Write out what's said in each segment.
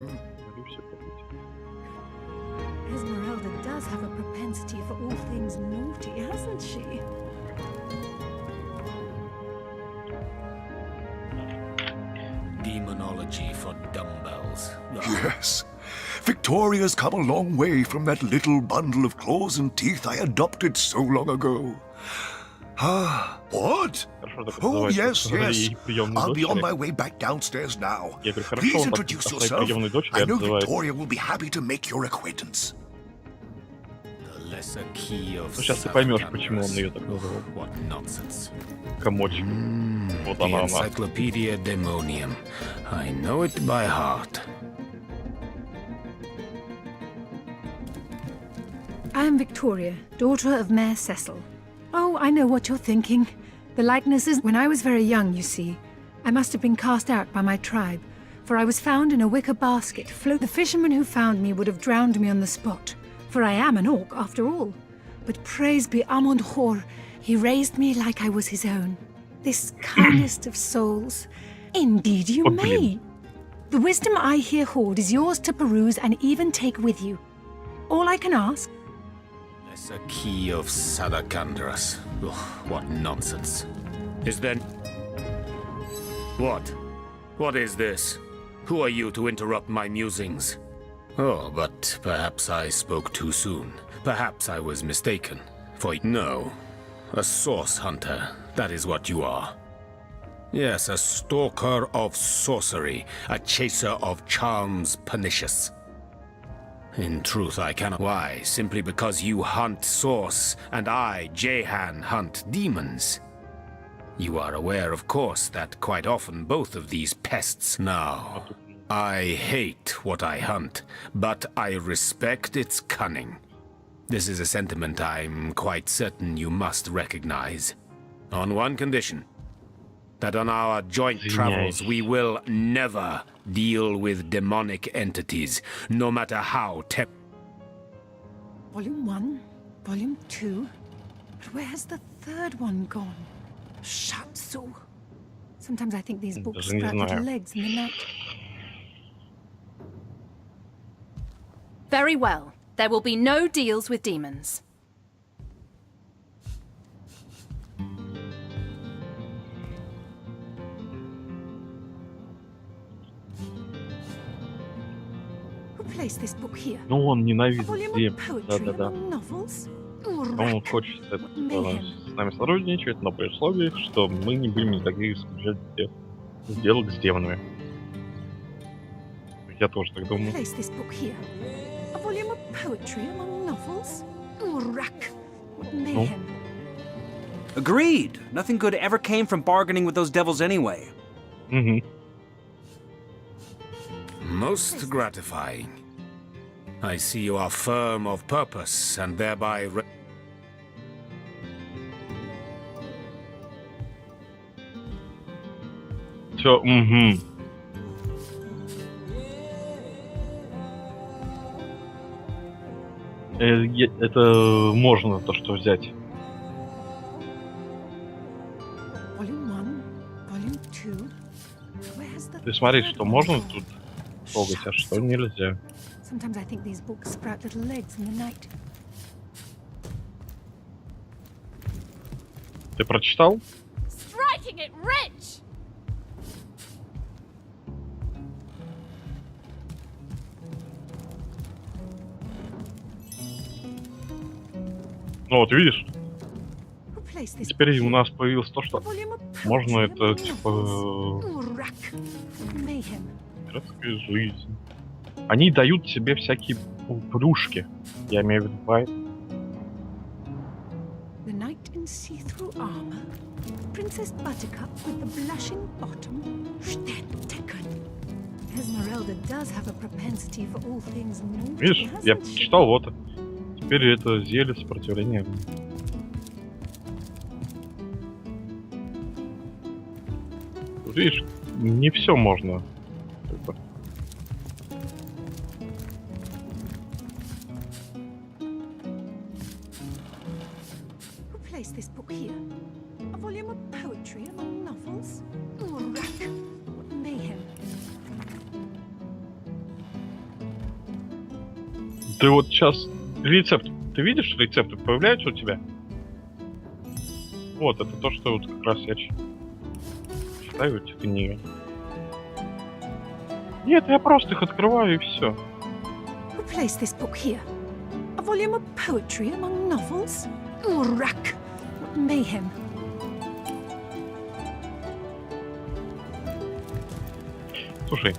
Говорю, все хотите. Esmeralda does have a propensity for all things naughty, hasn't she? Demonology for dumbbells. Yes. Victoria's come a long way from that little bundle of claws and teeth I adopted so long ago. Ah, what? Хорошо, так Oh, называется yes, yes. своей приемной I'll be on дочери. my way back downstairs now. Я говорю, хорошо, Please он так introduce о своей yourself. приемной дочери I know отзывается. Victoria will be happy to make your acquaintance. The lesser key of Ну, сейчас ты поймешь, почему он ее так называл. What nonsense. Комочек. Вот The она. Encyclopedia Demonium. I know it by heart. I am Victoria, daughter of Mayor Cecil. Oh, I know what you're thinking. The likenesses, when I was very young, you see. I must have been cast out by my tribe, for I was found in a wicker basket. The fisherman who found me would have drowned me on the spot, for I am an orc after all. But praise be Amon Hor, he raised me like I was his own. This kindest of souls. Indeed you may. The wisdom I here hoard is yours to peruse and even take with you. All I can ask. Lesser key of Sadakandras. Ugh, what nonsense. Is there... What? What is this? Who are you to interrupt my musings? Oh, but perhaps I spoke too soon. Perhaps I was mistaken. For no, a source hunter, that is what you are. Yes, a stalker of sorcery, a chaser of charms pernicious. In truth, I cannot. Why? Simply because you hunt source, and I, Jehan, hunt demons. You are aware, of course, that quite often both of these pests. Now, I hate what I hunt, but I respect its cunning. This is a sentiment I'm quite certain you must recognize. On one condition. That on our joint travels we will never deal with demonic entities, no matter how Volume 1, Volume 2. But where's the third one gone? Shatsu. Sometimes I think these books Даже не sprout little знаю. legs in the night. Very well. There will be no deals with demons. Who placed this book here? Ну, он A ненавидит volume демон. of poetry Да-да-да. among novels? Он хочет с нами сотрудничать, но при условии, что мы не будем никаких исключать сделок с демонами. Я тоже так думаю. Place this book here. A volume of poetry among novels? Urak. What mayhem. Agreed. Nothing good ever came from bargaining with those devils anyway. Угу. Most gratifying. I see you are firm of purpose, and thereby... Все, угу. Это можно то, что взять. Volume 1, Volume 2. Where's the Ты смотри, third что one можно gone? тут трогать, а что нельзя. Sometimes I think these books sprout little legs in the night. Ты прочитал? Striking it rich! Ну вот видишь, Who placed this теперь book у here? нас появилось то, A что volume of можно poetry это among типа novels? Urak. Mayhem. городская жизнь. Они дают себе всякие плюшки. Я имею в виду байт. The knight in see-through armor. Princess Buttercup with the blushing bottom. Steadtecken. Esmeralda does have a propensity for all things naughty, Видишь, я hasn't she? прочитал, вот. Теперь это зелье сопротивления. Вот видишь, не все можно. как бы. Who placed this book here? A volume of poetry among novels? Urak. What mayhem. Ты вот сейчас рецепт. Ты видишь, рецепты появляются у тебя? Вот, это то, что вот как раз я читаю эти книги. Нет, я просто их открываю и все. Who placed this book here? A volume of poetry among novels? Urrak! What mayhem! Слушай.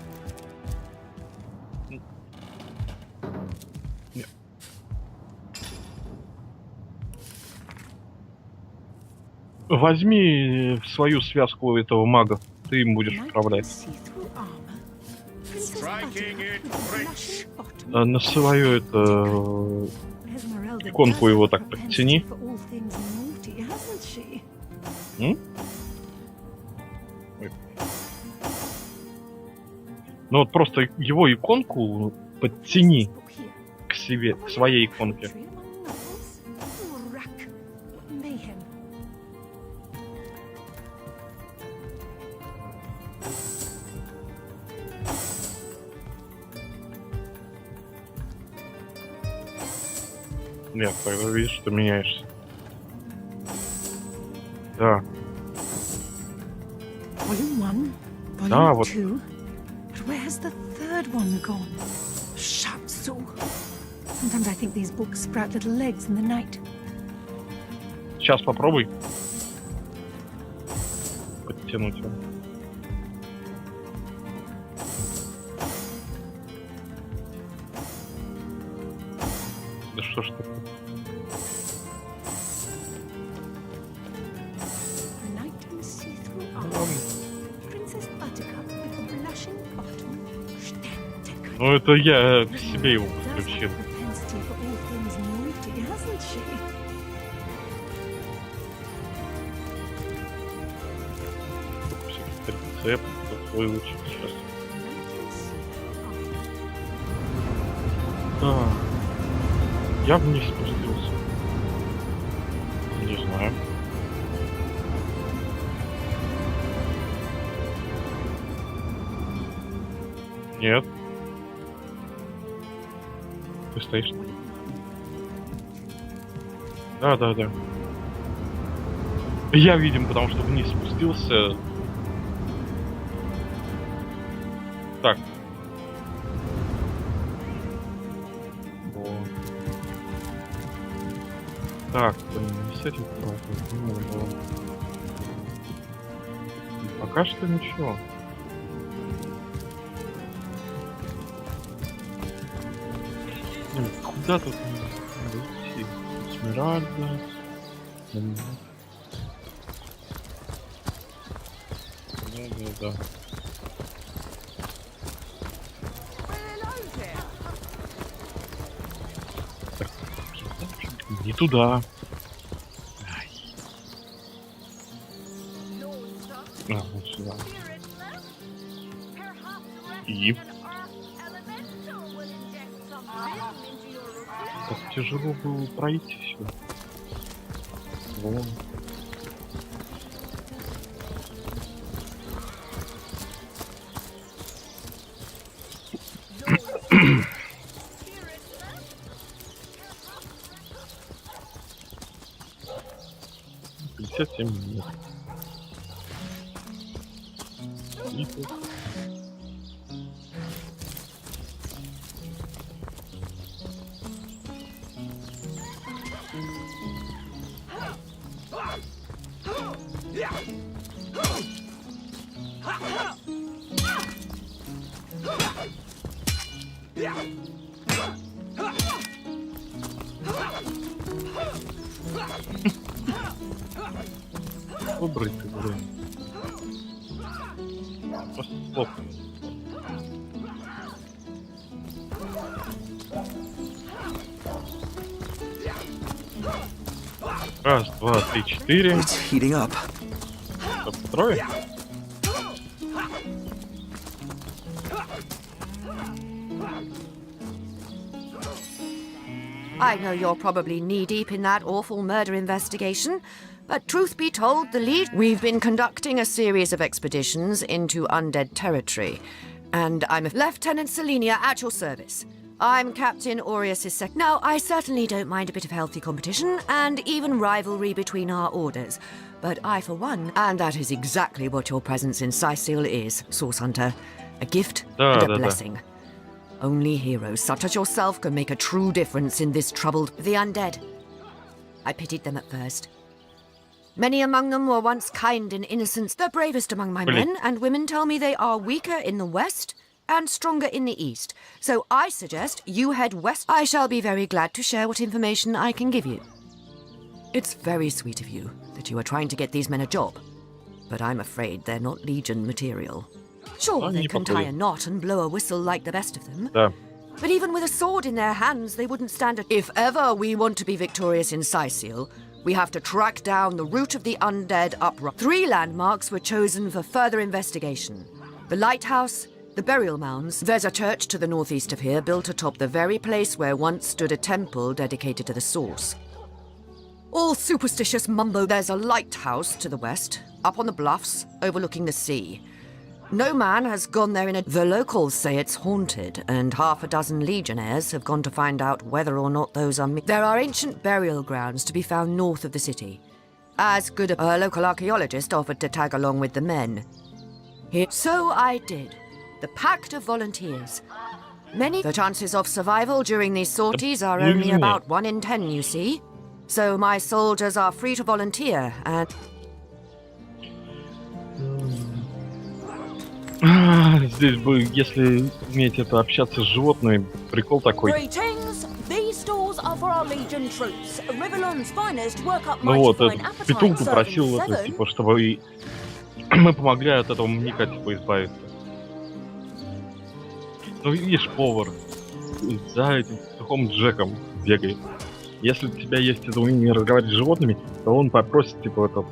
Возьми свою связку этого мага, ты им будешь управлять. На свою это иконку его так подтяни. Ну вот просто его иконку подтяни к себе, к своей иконке. Нет, тогда видишь, что меняешься. Да. Volume 1, Да, Volume вот. 2. But where's the third one gone? Shatsu. Sometimes I think these books sprout little legs in the night. Сейчас попробуй подтянуть его. Да что ж такое? Night and see-through armor. Princess Buttercup with a blushing bottom. Ну это я к себе его подключил. Propensity for all things naughty, hasn't she? Рецепт свой лучше сейчас. Да. Я вниз спустился. Не знаю. Нет. Ты стоишь? Да. Я видим, потому что вниз спустился. Так. Вот. Так, не с этим проблем. Пока что ничего. Куда тут надо идти? Смиральда. Да. Не туда. Ай. Вот сюда. И так тяжело было пройти сюда. Вон. Минут. И тут. Добрый ты, блин. Просто плохо. Раз, два, три, четыре. It's heating up. Что, трое? I know you're probably knee-deep in that awful murder investigation, but truth be told, we've been conducting a series of expeditions into undead territory, and I'm Lieutenant Selenia at your service. I'm Captain Aureus's sec. Now, I certainly don't mind a bit of healthy competition and even rivalry between our orders. But I, for one, and that is exactly what your presence in Sicil is, Source Hunter. A gift and a blessing. Only heroes such as yourself can make a true difference in this troubled... The undead. I pitied them at first. Many among them were once kind and innocent. The bravest among my men and women tell me they are weaker in the west and stronger in the east. So I suggest you head west. I shall be very glad to share what information I can give you. It's very sweet of you that you are trying to get these men a job, but I'm afraid they're not Legion material. Sure, they can tie a knot and blow a whistle like the best of them. But even with a sword in their hands, they wouldn't stand it. If ever we want to be victorious in Sicil, we have to track down the root of the undead uproar. 3 landmarks were chosen for further investigation. The lighthouse, the burial mounds. There's a church to the northeast of here, built atop the very place where once stood a temple dedicated to the source. All superstitious mumbo. There's a lighthouse to the west, up on the bluffs, overlooking the sea. No man has gone there in a... The locals say it's haunted, and half a dozen legionnaires have gone to find out whether or not those are... There are ancient burial grounds to be found north of the city. As good a local archaeologist offered to tag along with the men. So I did. The Pact of Volunteers. The chances of survival during these sorties are only about 1 in 10, you see. So my soldiers are free to volunteer, and... Здесь бы, если уметь это общаться с животными, прикол такой. Ну вот, этот петух попросил это, типа, чтобы мы помогли от этого маньяка, типа, избавиться. Ну видишь, повар за этим петухом Джеком бегает. Если у тебя есть это умение разговаривать с животными, то он попросит, типа, это...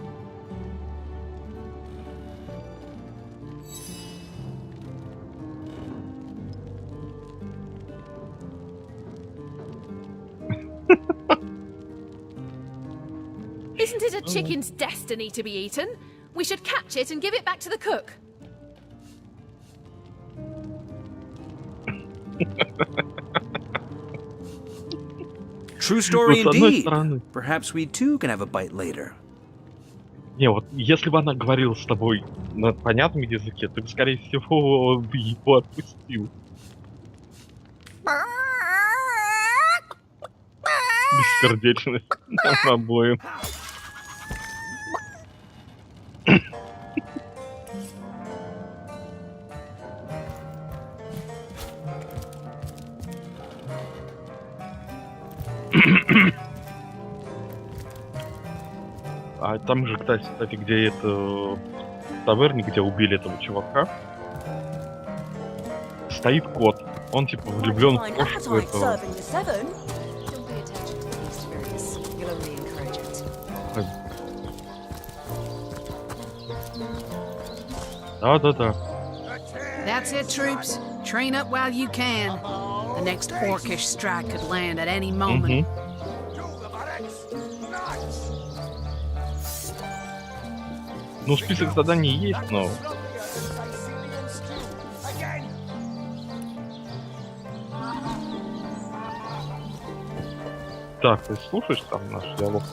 Isn't it a chicken's destiny to be eaten? We should catch it and give it back to the cook. True story indeed. Perhaps we too can have a bite later. Не, вот если бы она говорила с тобой на понятном языке, ты бы, скорее всего, его отпустил. Бессердечность нам обоим. А там же, кстати, где это в таверне, где убили этого чувака, стоит кот. Он типа влюблен в кошку этого. Да. That's it, troops. Train up while you can. The next orcish strike could land at any moment. Ну, список заданий есть, но... Так, ты слушаешь там наш диалог?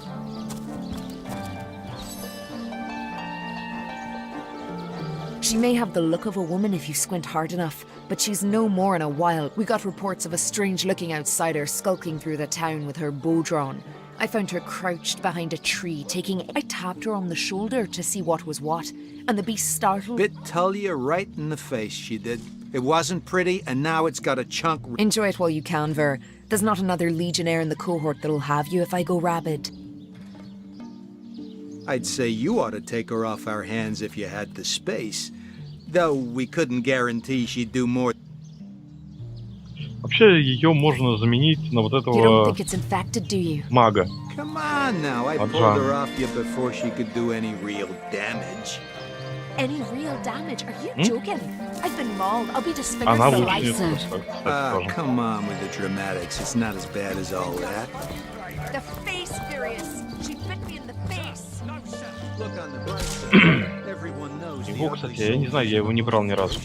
She may have the look of a woman if you squint hard enough, but she's no more in a while. We got reports of a strange-looking outsider skulking through the town with her bow drawn. I found her crouched behind a tree, I tapped her on the shoulder to see what was what, and the beast startled. Bit Tullia right in the face, she did. It wasn't pretty, and now it's got a chunk... Enjoy it while you can, Ver. There's not another legionnaire in the cohort that'll have you if I go rabid. I'd say you ought to take her off our hands if you had the space. Though we couldn't guarantee she'd do more. Вообще ее можно заменить на вот этого мага. Come on now, I pulled her off you before she could do any real damage. Any real damage? Are you joking? I've been mauled. I'll be disfigured Она for лучше life. Come on with the dramatics. It's not as bad as all that. The face, Furious. She bit me in the face. Look on the bright side. Everyone knows. Его, кстати, я не знаю, я его не брал ни разу.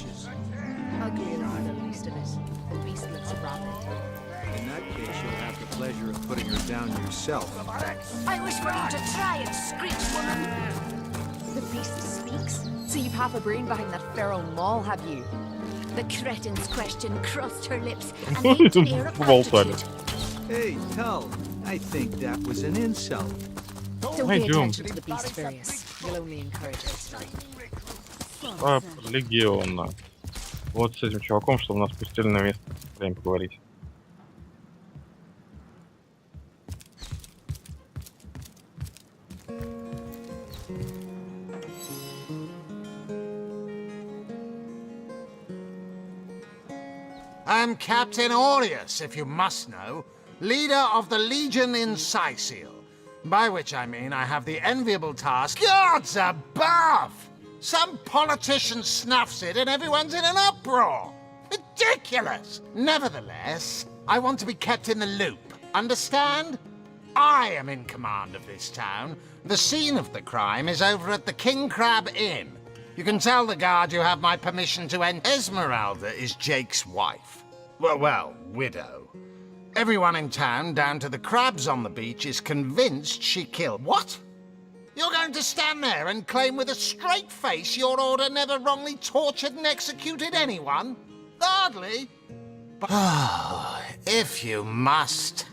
pleasure of putting her down yourself. I wish for you to try it, screech woman. The beast speaks? So you've half a brain behind that feral maul, have you? The cretin's question crossed her lips and made an air of aptitude. Hey, Tull, I think that was an insult. Don't pay attention to the beast, Various. You'll only encourage it. Легиона. Вот с этим чуваком, чтобы нас пустили на место время поговорить. I'm Captain Aureus, if you must know, leader of the Legion in Sicil. By which I mean I have the enviable task. Gods above! Some politician snuffs it and everyone's in an uproar. Ridiculous! Nevertheless, I want to be kept in the loop. Understand? I am in command of this town. The scene of the crime is over at the King Crab Inn. You can tell the guard you have my permission to enter. Esmeralda is Jake's wife. Well, widow. Everyone in town, down to the crabs on the beach, is convinced she killed... What? You're going to stand there and claim with a straight face your order never wrongly tortured and executed anyone? Hardly. If you must.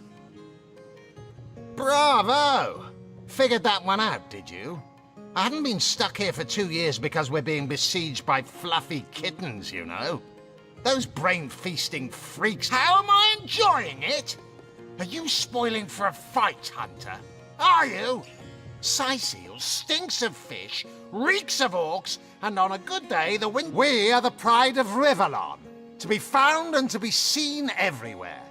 Bravo! Figured that one out, did you? I hadn't been stuck here for 2 years because we're being besieged by fluffy kittens, you know. Those brain-feasting freaks. How am I enjoying it? Are you spoiling for a fight, Hunter? Are you? Sicil stinks of fish, reeks of orcs, and on a good day, we are the pride of Rivellon. To be found and to be seen everywhere.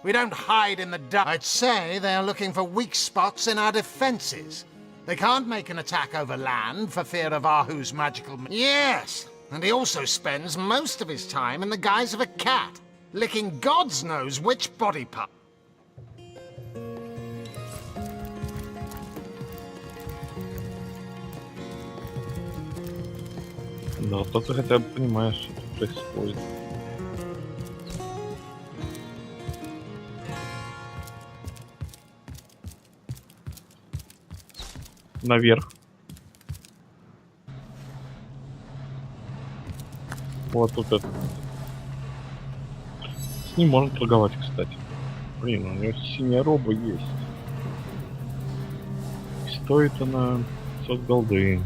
We don't hide in the dark. I'd say they're looking for weak spots in our defenses. They can't make an attack over land for fear of Ahu's magical... Yes, and he also spends most of his time in the guise of a cat, licking God's knows which body part. Да, то ты хотя бы понимаешь, что происходит. Наверх. Вот тут это. С ним можно торговать, кстати. Блин, у него синяя роба есть. И стоит она 500 голды.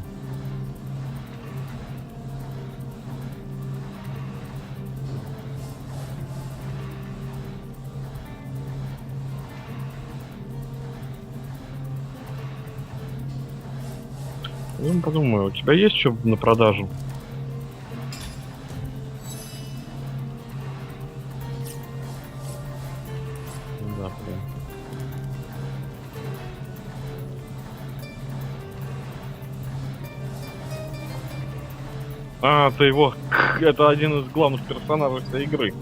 Я подумаю, у тебя есть что на продажу? Да, блин. А, ты его... Это один из главных персонажей этой игры.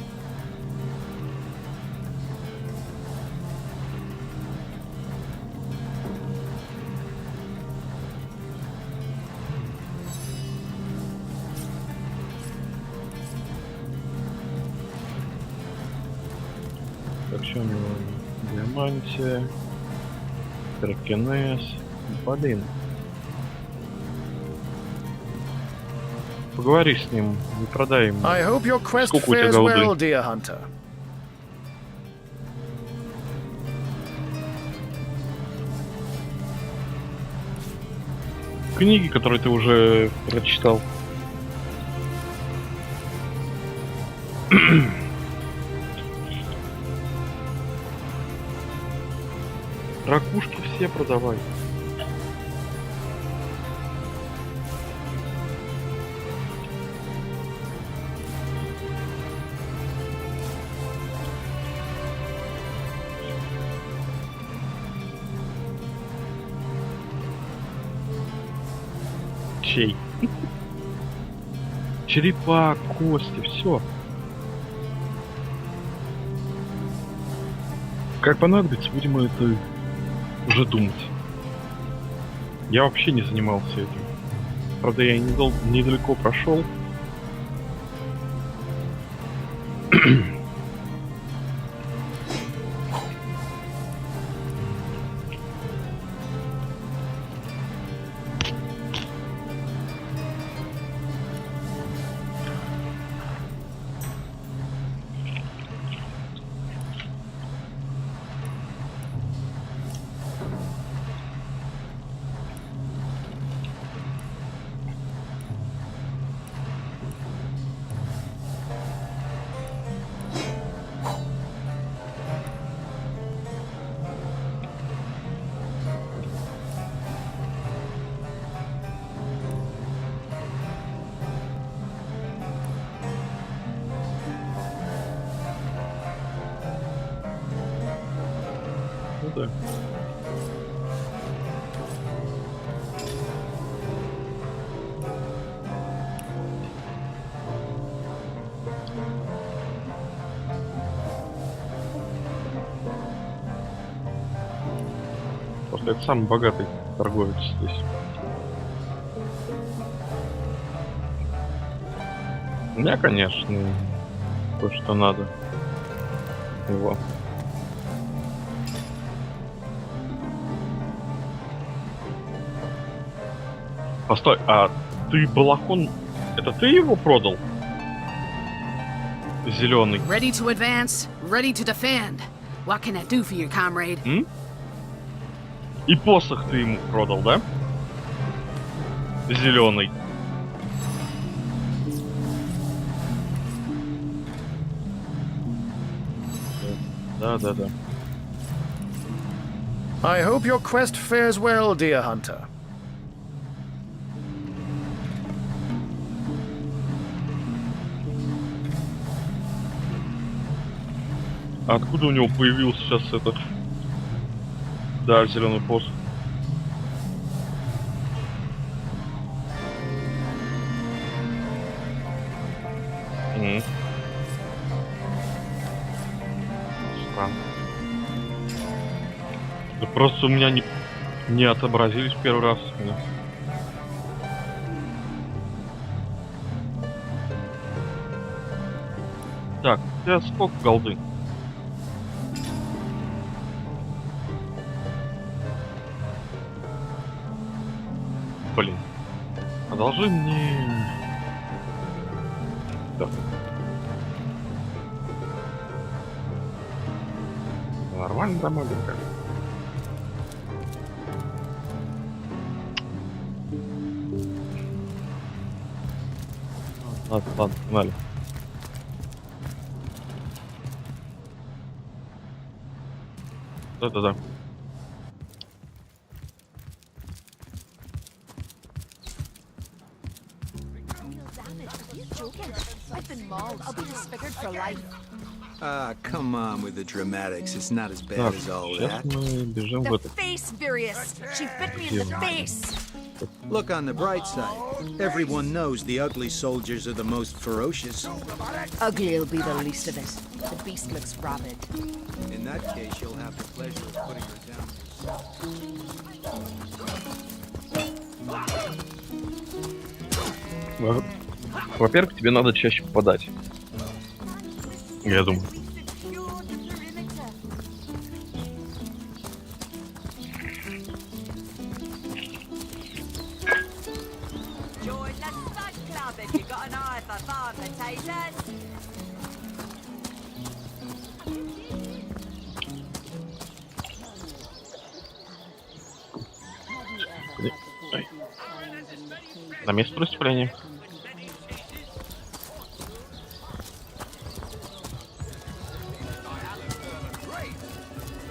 Так, что у него? Диамантия, Теркинез, блин. Поговори с ним, не продай ему. I hope your quest Сколько у тебя fares голды? well, dear hunter. Книги, которые ты уже прочитал. Ракушки все продавай. Чей? Черепа, кости, все. Как понадобится, будем это уже думать. Я вообще не занимался этим. Правда, я недалеко прошел. Операция. Просто это самый богатый торговец здесь. У меня, конечно, то, что надо. Его. Постой, а ты балахон... Это ты его продал? Зеленый. Ready to advance, ready to defend. What can I do for you, comrade? И посох ты ему продал, да? Зеленый. Да. I hope your quest fares well, dear hunter. Откуда у него появился сейчас этот... Да, зеленый посох. Странно. Да просто у меня не отобразились первый раз. Так, у тебя сколько голды? Блин. Одолжи мне... Да. Нормально домой, как. Ладно, погнали. Да. Ah, come on with the dramatics. It's not as bad as all that. The face, Virius. She bit me in the face. Look on the bright side. Everyone knows the ugly soldiers are the most ferocious. Ugly'll be the least of it. The beast looks rabid. In that case, you'll have the pleasure of putting her down. Во-первых, тебе надо чаще попадать. Я думаю. На место преступления.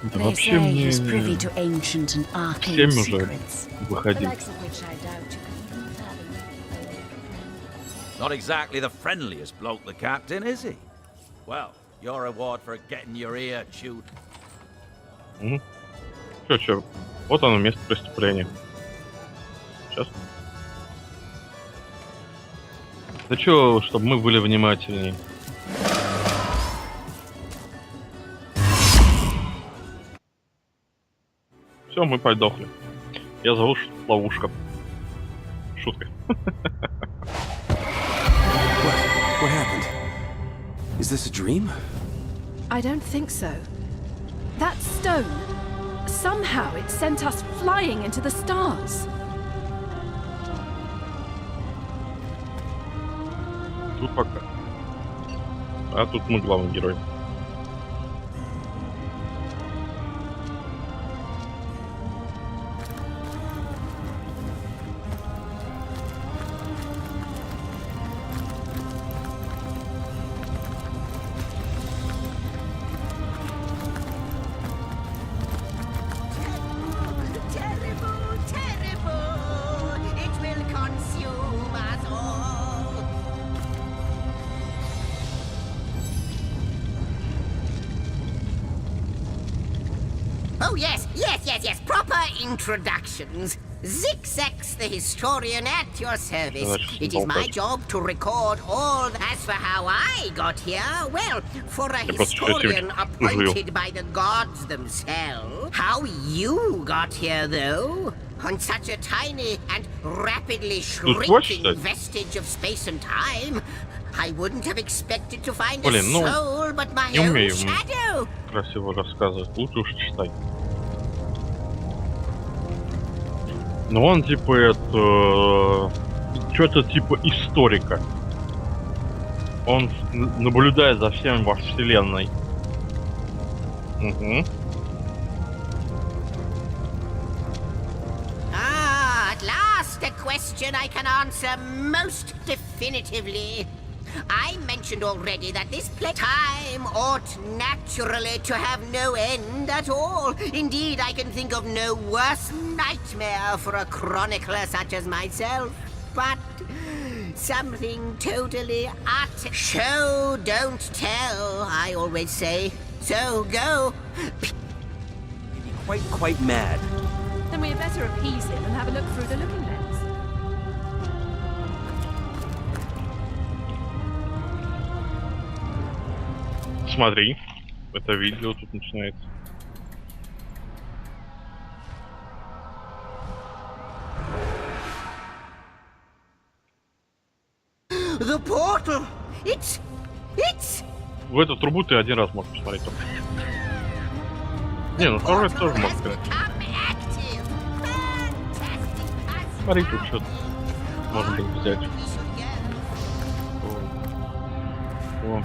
Да вообще мне 7 уже выходил. Not exactly the friendliest bloke, the captain, is he? Well, your reward for getting your ear chewed. Чё, вот оно, место преступления. Сейчас. Да чё, чтобы мы были внимательнее. Все, мы подохли. Я зову ловушка. Шутка. What happened? Is this a dream? I don't think so. That stone, somehow it sent us flying into the stars. Тут пока. А тут мы главный герой. Oh, yes. Proper introductions. Zixex, the historian at your service. It is my job to record all. As for how I got here, well, for a historian appointed by the gods themselves. How you got here, though? On such a tiny and rapidly shrinking vestige of space and time, I wouldn't have expected to find a soul but my own shadow. Красиво рассказывать, лучше уж читать. Но он типа это что-то типа историка. Он наблюдает за всем во вселенной. Угу. At last a question I can answer most definitively. I mentioned already that this time ought naturally to have no end at all. Indeed, I can think of no worse nightmare for a chronicler such as myself. But something totally utter. Show, don't tell, I always say. So go. Maybe quite mad. Then we had better appease him and have a look through the looking lens. Смотри, это видео тут начинается. The portal. It's. В эту трубу ты один раз можешь посмотреть. Не, ну второй раз тоже можешь сказать. Смотри, тут что-то можно было взять. О.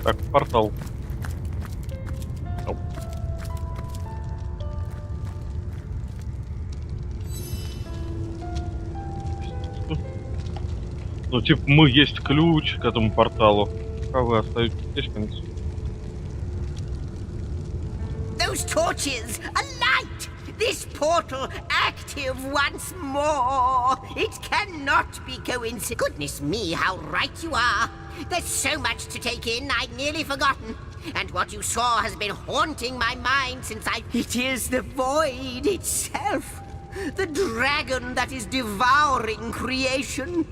Так, портал. Оп. Ну, типа, мы есть ключ к этому порталу. А вы остаетесь здесь, конечно. Those torches! A light! This portal active once more! It cannot be coincidence. Goodness me, how right you are! There's so much to take in, I'd nearly forgotten. And what you saw has been haunting my mind since I... It is the void itself! The dragon that is devouring creation!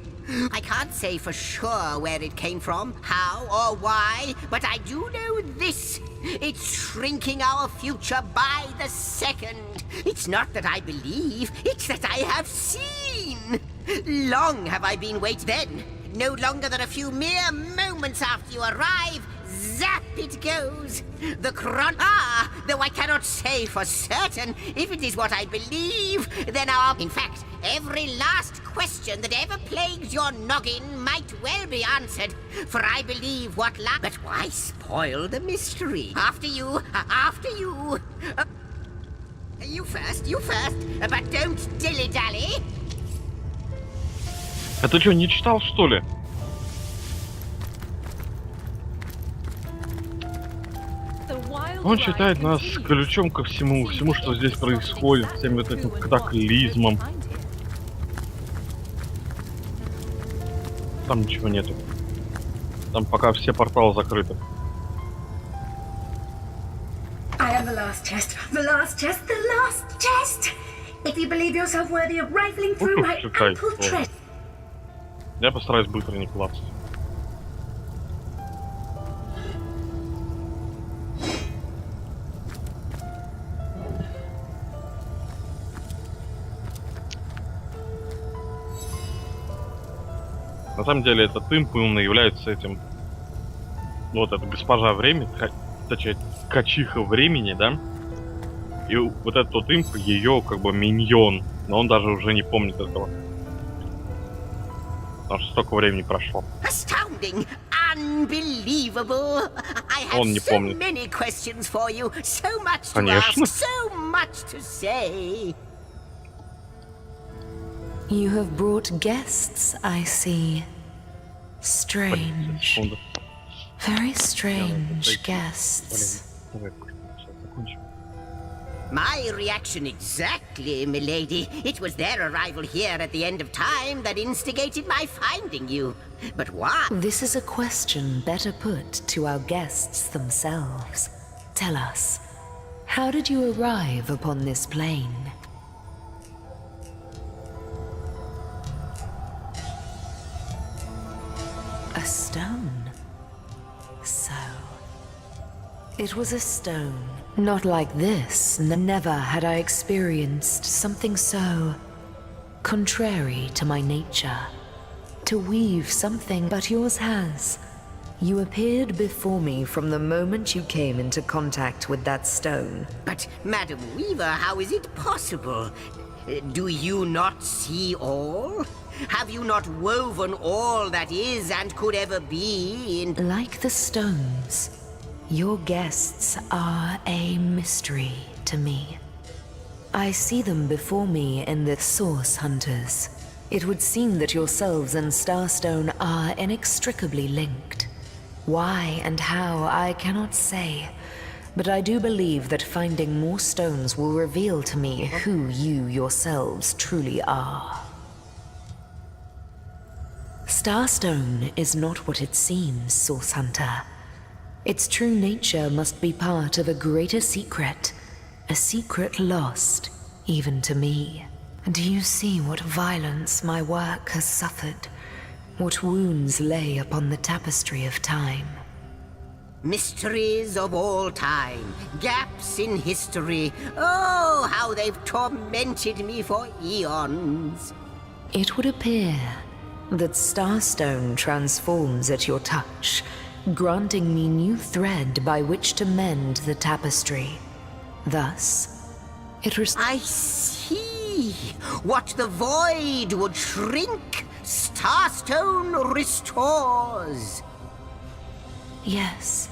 I can't say for sure where it came from, how or why, but I do know this. It's shrinking our future by the second. It's not that I believe, it's that I have seen. Long have I been waiting. Then, no longer than a few mere moments after you arrive, zap it goes. The though I cannot say for certain if it is what I believe, then in fact, every last question that ever plagued your noggin might well be answered, for I believe what but why spoil the mystery? After you. You first, but don't dilly-dally. А ты что, не читал, что ли? Он считает нас ключом ко всему, что здесь происходит, всем вот этим катаклизмом. Там ничего нету. Там пока все порталы закрыты. I am the last chest. The last chest. The last chest. If you believe yourself worthy of rifling through my ample treasure. Я постараюсь быстро не клацать. На самом деле этот имп именно является этим, вот это госпожа времени, точнее качиха времени, да? И вот этот вот имп ее как бы миньон, но он даже уже не помнит этого. Потому что столько времени прошло. Он не помнит. Конечно. You have brought guests, I see. Strange. Very strange guests. Давай, сейчас закончим. My reaction exactly, milady. It was their arrival here at the end of time that instigated my finding you. But why? This is a question better put to our guests themselves. Tell us, how did you arrive upon this plane? A stone. So, it was a stone. Not like this. Never had I experienced something so contrary to my nature. To weave something, but yours has. You appeared before me from the moment you came into contact with that stone. But, Madam Weaver, how is it possible? Do you not see all? Have you not woven all that is and could ever be in... Like the stones, your guests are a mystery to me. I see them before me in the Source Hunters. It would seem that yourselves and Starstone are inextricably linked. Why and how, I cannot say, but I do believe that finding more stones will reveal to me who you yourselves truly are. Starstone is not what it seems, Source Hunter. Its true nature must be part of a greater secret, a secret lost even to me. Do you see what violence my work has suffered? What wounds lay upon the tapestry of time? Mysteries of all time, gaps in history. Oh, how they've tormented me for eons. It would appear that Starstone transforms at your touch, granting me new thread by which to mend the tapestry. Thus, I see. What the void would shrink, Starstone restores. Yes.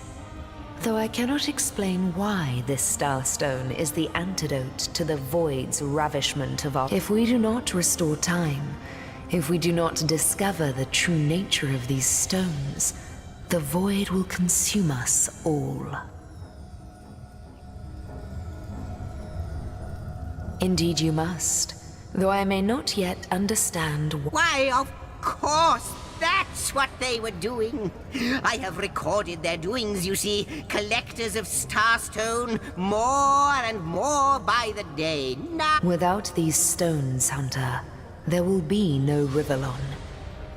Though I cannot explain why this Starstone is the antidote to the void's ravishment of our... If we do not restore time, if we do not discover the true nature of these stones, the void will consume us all. Indeed you must, though I may not yet understand why. Of course, that's what they were doing. I have recorded their doings, you see. Collectors of Starstone, more and more by the day. Now... Without these stones, Hunter, there will be no Rivellon.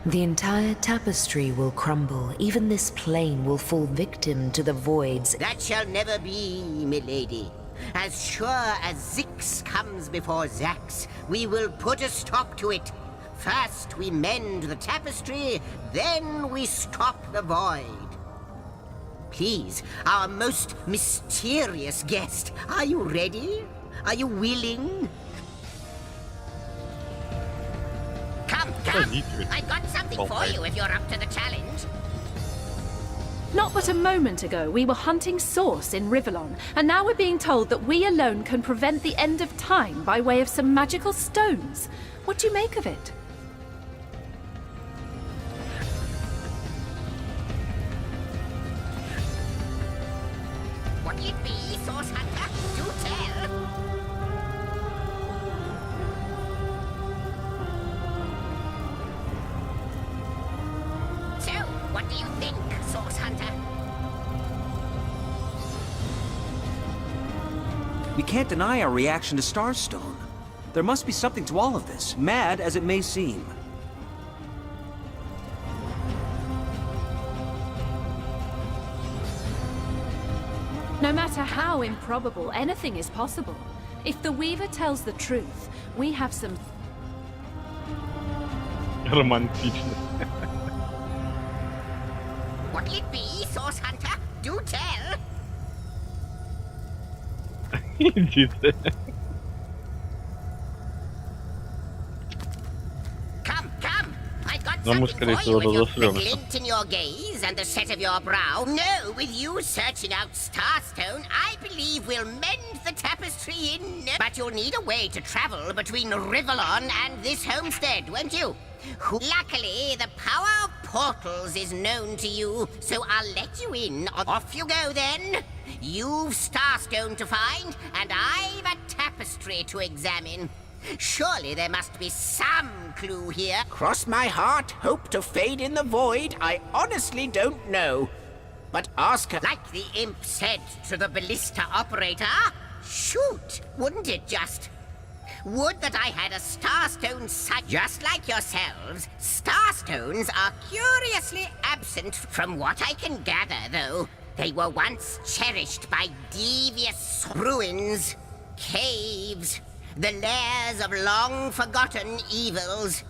The entire tapestry will crumble. Even this plane will fall victim to the voids. That shall never be, milady. As sure as Zix comes before Zax, we will put a stop to it. First we mend the tapestry, then we stop the void. Please, our most mysterious guest, are you ready? Are you willing? Come, I got something for you if you're up to the challenge. Not but a moment ago, we were hunting Source in Rivellon, and now we're being told that we alone can prevent the end of time by way of some magical stones. What do you make of it? What'll it be, Source Hunter? Do tell! So, what do you think, Source Hunter? We can't deny our reaction to Starstone. There must be something to all of this, mad as it may seem. No matter how improbable, anything is possible. If the Weaver tells the truth, we have some... Романтично. What'll it be, Source Hunter? Do tell! Иди ты. Come, come! I got Но мы, something скорее for всего, you with your разошлемся. glint in your gaze and the set of your brow. No, with you searching out Starstone, I believe we'll mend the tapestry in... But you'll need a way to travel between Rivellon and this homestead, won't you? Luckily, the power of portals is known to you, so I'll let you in. Off you go then. You've Starstone to find, and I've a tapestry to examine. Surely there must be some clue here. Cross my heart, hope to fade in the void. I honestly don't know. But ask her. Like the imp said to the ballista operator, shoot, wouldn't it just? Would that I had a Starstone sight. Just like yourselves, Starstones are curiously absent from what I can gather, though. They were once cherished by devious ruins, caves, the lairs of long-forgotten evils.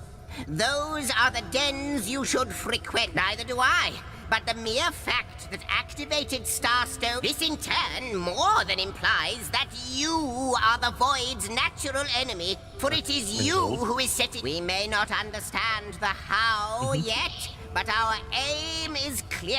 Those are the dens you should frequent. Neither do I. But the mere fact that activated Starstone, this in turn more than implies that you are the Void's natural enemy, for it is you who is setting. We may not understand the how yet, but our aim is clear.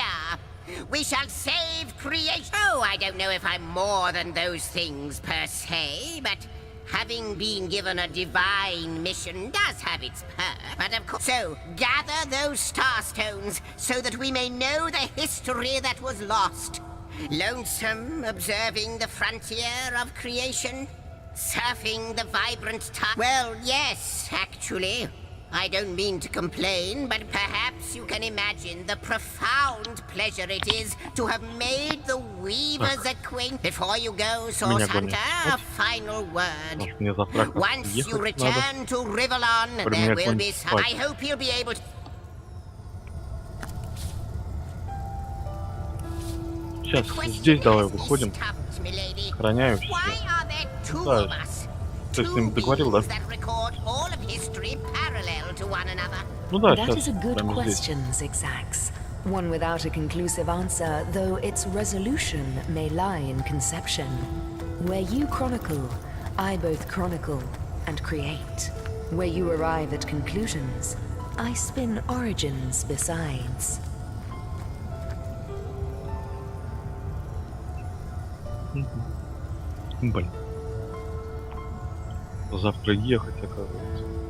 We shall save creation. Oh, I don't know if I'm more than those things per se, but having been given a divine mission does have its perk. But of course, so gather those Starstones so that we may know the history that was lost. Lonesome, observing the frontier of creation, surfing the vibrant tide. Well, yes, actually. I don't mean to complain, but perhaps you can imagine the profound pleasure it is to have made the Weaver's acquaintance. Before you go, Source Hunter, a final word. Once you return to Rivalon, there will be some. I hope you'll be able to. Сейчас здесь давай выходим. Охраняю все. Да. Ты с ним договорил, да? Ну да, That is a сейчас good прямо здесь. question, Zigzags. One without a conclusive answer, though its resolution may lie in conception. Where you chronicle, I both chronicle and create. Where you arrive at conclusions, I spin origins besides. Блин. Завтра ехать, оказывается.